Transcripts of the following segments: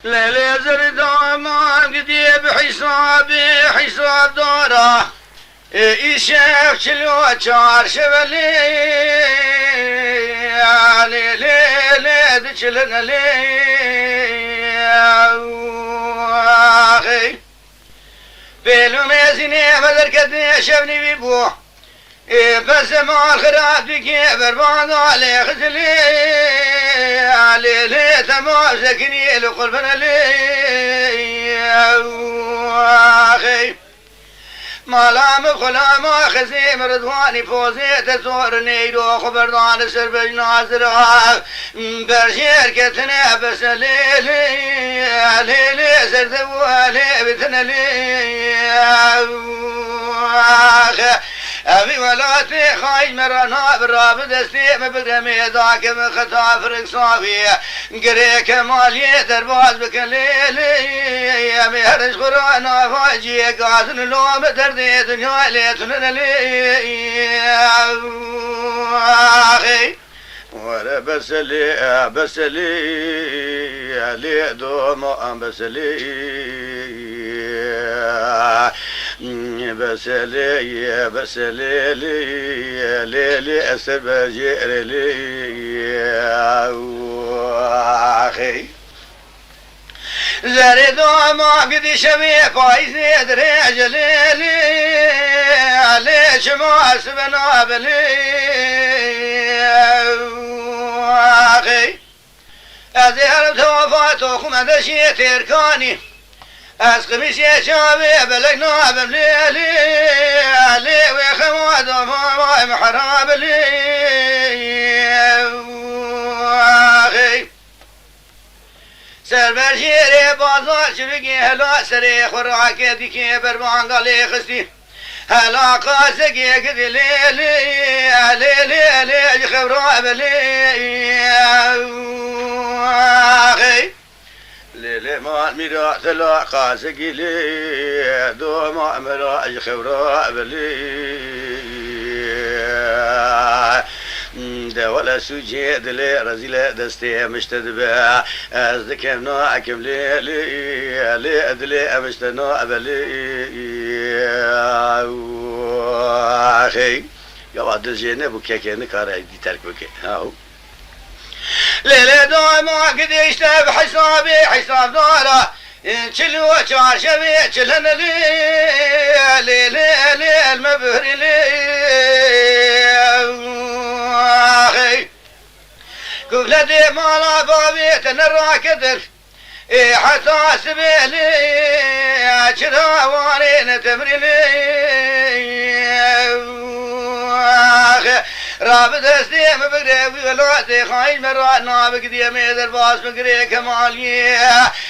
ليلة زردة ما قدي بحسابي حساب دورة إيشاف شلو شار شبلي علي ليلة دشلنا لي أخي بيلو ميزيني بدر كدي شبني بيبوه بس ما الخراب بكي بربان علي خزلي علي لي تمام سكني لقلبنا لي أخي مالام بخلام خزيم رضواني فوزي تزور نيدو خبردان سربج ناظرها برشير كتنا بس ليلي سردبوا لي بتنا لي أبي ولاتي خايج مرنا براب دستي مبرمي ذاك من خطا فرق صافي قريك مالي درباز بكليلي أبي هرش قرانا فاجي قاتل لوم دردي دنيا ليتنا لي أخي ورا بسلي علي دوم بسلي لي أسر بجير لي أخي زردو ما قدي شبيه فايز دريج لي علي شما سبنا بلي أخي أزهر توفاتو خمدشي تركاني أسقمش يا شابي بلقنا بمليلي علي وخواد وما محراب لي أخي سربر شيري بازار شبقي هلا سري خراك ديكي بربان قالي خستي هلا قاسقي قدي ليلي علي خبراب لي أخي ليلي ما الميرا ثلا قاسقي لي دوما مرا خبرا بلي ولا سوجي دلي رزيلة دستي مشتدبا أزدكم ناعكم لي أدلي مشتنا بلي أخي يواد الجنة بكيكين كارا دي ترك بكي هاو ليلة دوما قد يشتب حسابي حساب دورة شلو شعر شبي شلن لي المبهر لي أخي قبلتي مالا بابي تنرى كدر حتى سبيلي شرا وارين تمري لي أخي رابط استيم بقريب ولاتي خايج مراتنا بقدي ميدر باس بقري كمالي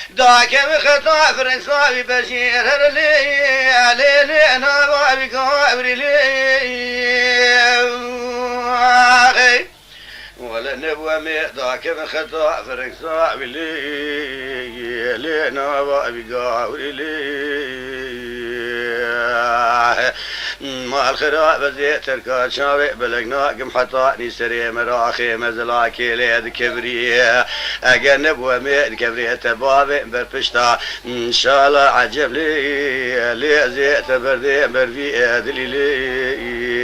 داك بخطا فرنساوي بشير لي انا بابي كابري لي أخي ولا نبوة ميداك بخطا فرنساوي لي انا بابي كابري لي ما الخراب زيت تركات شاوي بلقنا قم حطاني سري مراخي مزلاكي ليد كبري اجنب وميد كبري تبابي برفشتا ان شاء الله عجب لي زيت بردي برفي ادلي لي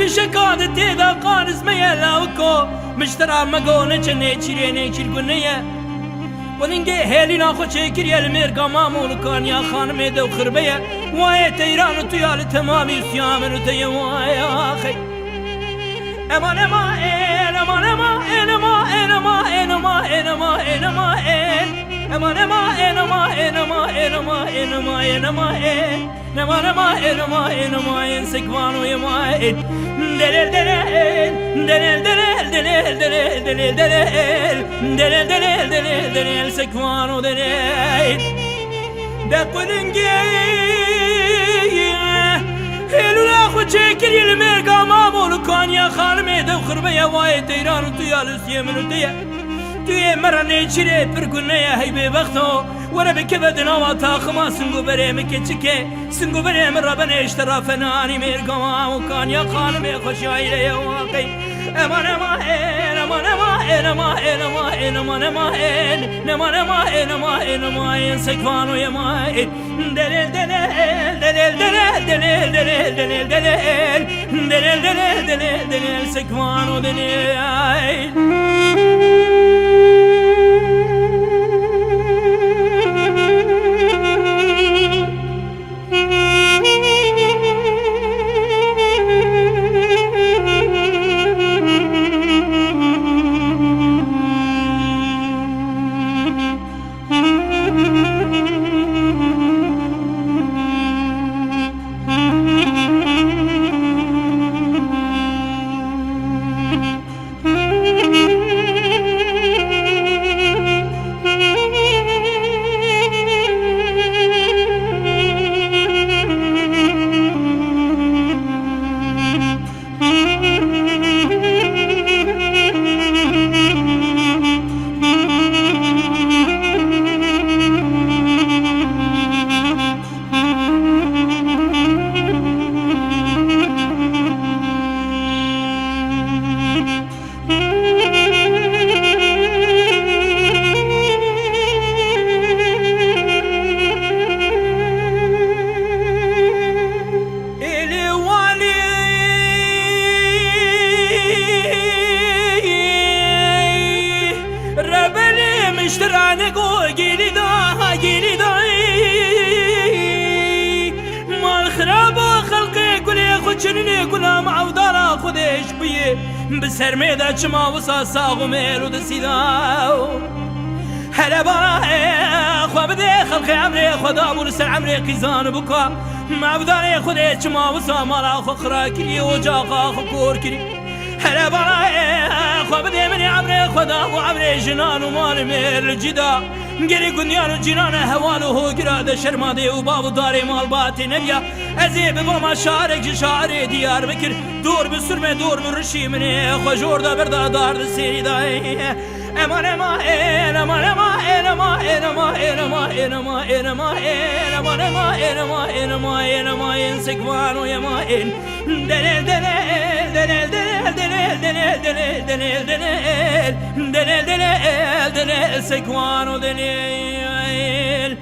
شكاد تيدا قانز ميلاوكو مشترى مقونة جنة چيريني چيرگونية ولنگه هيلي ناخو چكر يلمير قمامو لكان يا خانم دو خربية واي تيران تيال تمامي سيامن تيا واي آخي امان اما ان امان اما ان اما ان اما ان اما ان اما ان اما ان امان اما ان اما ان اما ان اما ان اما ان اما ان امان اما ان اما ان اما ان سكوانو يما دلل دلل دلل دلل دلل دلل دلل دلل دلل دلل دلل سكوانو دلل دقلنجي هلو لاخو چكر يلمير قامامو لكان يا خانمي دو خربية واي تيران وتيالو سيمنو تيا توی مرنه چیره پرگونه هی به وقتو ورا بکبد نواتا خما سنگو بره مکچکه سنگو بره مربن اشترافنانی میرگما و کان یا خانم خوشایله واقعی امان اما این امان اما این اما این اما این امان اما این امان اما این اما این اما این سکوانو یما دلل دلل دلل دلل دلل دلل دلل دلل دلل دلل دلل دلل سکوانو دلل اشترانه گو گیری دا مال خراب خلقی گلی خود چنینی گلام عودارا خودش بیه بسر میده چما وسا ساغو میرو دسیدا هلا برا خواه بده خلقی عمری خدا بول سر عمری قیزان بکا عودارا خودش چما وسا مالا خو خرا کری و جاقا خو کور کری هلا برا خواه بده منی عمری خدا و عمری جنان و مال میر جدا گری گنیان و جنان هوان و هوگراد شرماده و باب داری مال باتی نبیا ازی بباما شارک شعر دیار بکر دور بسرمه دور مرشی منی خوشور دا بردا دار سیری دای امان اما این امان اما این اما این اما این اما این اما این اما این امان اما این اما این اما این اما این سکوان و یما این دلل دلل دلل دلل دلل دلل دلل دلل دلل دلل دلل سکوان و دلل